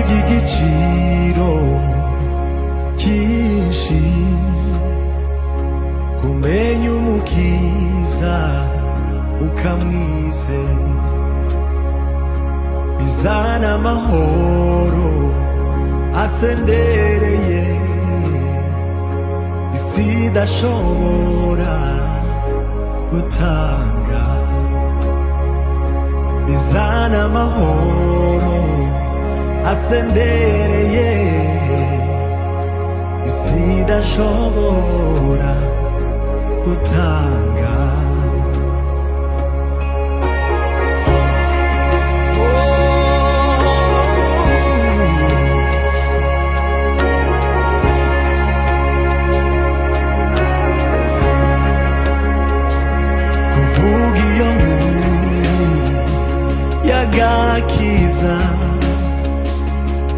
ry'igiciro cyinshi kumenya umukiza ukamwizera bizana amahoro asendereye isi idashobora gutanga bizana amahoro asendereye isi idashobora gutanga kuvuga iyo nkuru y'agakiza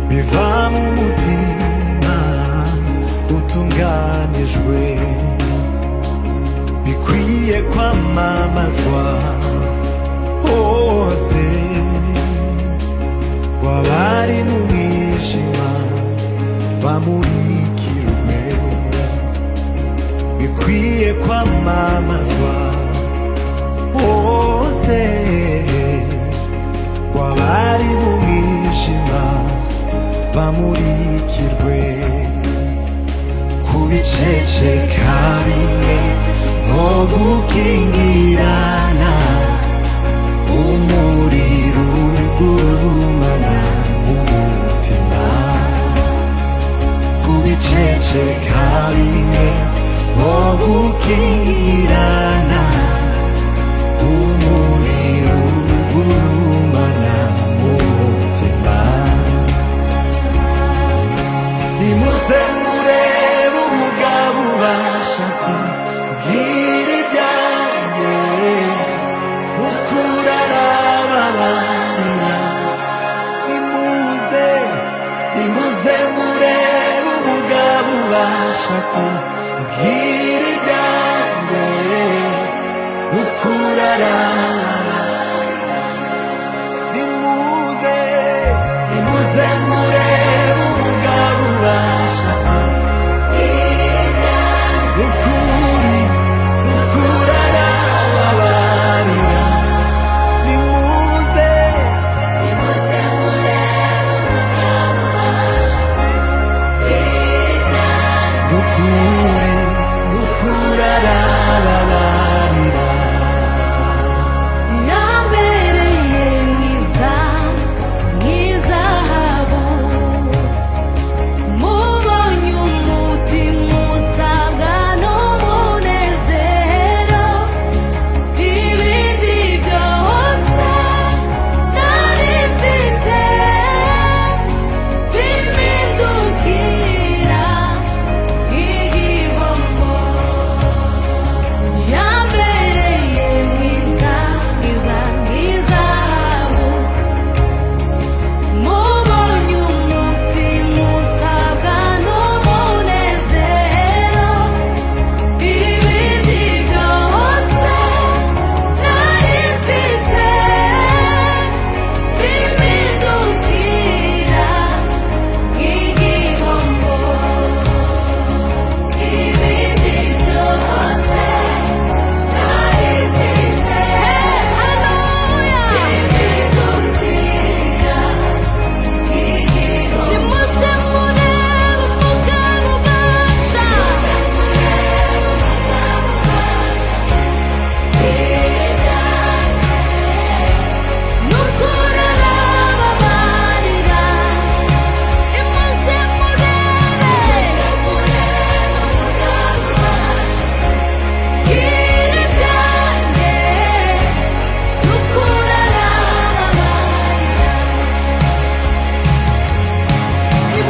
biva mu mutima utunganijwe bikwiye kwamamazwa hose wabari mu mwijima bamurikirwe bikwiye kwamamazwa hose wabari mu mwijima bamurikirwe kubiceceka bimeze nko gukingirana umuriro ugurumana mu mutima kubiceceka bimeze nko gukingirana umuriro ugurumana mu mutima nimuze murebe umugabo ubasha kubwira ibyanjye ukuri arababarira nimuze murebe umugabo ubasha kubwira ibyanjye ukuri arababarira nimuze murebe umugabo ubasha kubwira ibyanjye ukuri arababarira nimuze murebe umugabo ubasha kubwira ibyanjye ukuri arababarira yambereye mwiza nk'izahabu mubonye umutima usabwa n'umunezero ibindi byose nari mfite bimpindukira igihombo yambereye mwiza nk'izahabu mubonye umutima usabwa n'umunezero ibindi byose nari mfite bimpindukira igihombo ibindi byose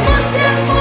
Você